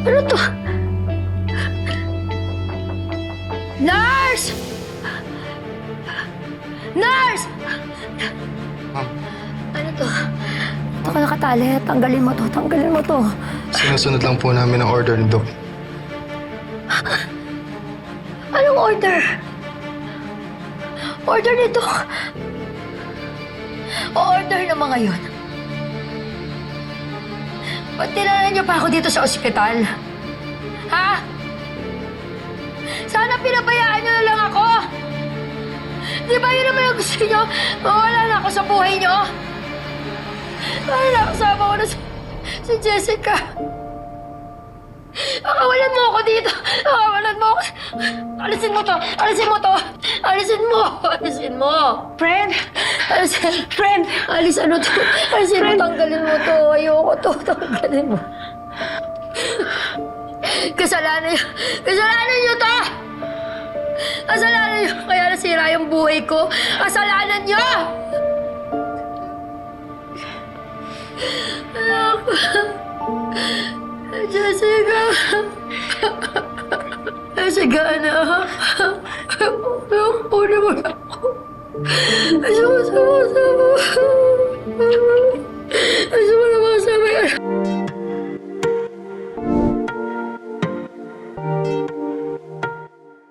Ano to? Nurse! Nurse! Ma'am, Ano to? Ito ka nakatali. Tanggalin mo to. Tanggalin mo to. sinusunod lang po namin ang order ni Doc. Anong order? Order nito. O-order na mga yun. Ba't tinanan niyo pa ako dito sa ospital? Ha? Sana pinabayaan niyo na lang ako. Di ba yun naman ang gusto niyo? Mawala na ako sa buhay niyo. Dahil nakasama ko na si Jessica. Nakawalan mo ako dito. Nakawalan mo ako. Alisin mo to. Alisin mo to. Alisin mo. Alisin mo. Friend! Alisin. Friend! Alis, ano to? Alisin mo. Tanggalin mo to. Ayoko to. Tanggalin mo. Kasalanan niyo. Kasalanan niyo to. Kasalanan niyo. Kaya nasira yung buhay ko. Kasalanan niyo. Jessica. Jessica, anak. Puna mo na ako. Sama.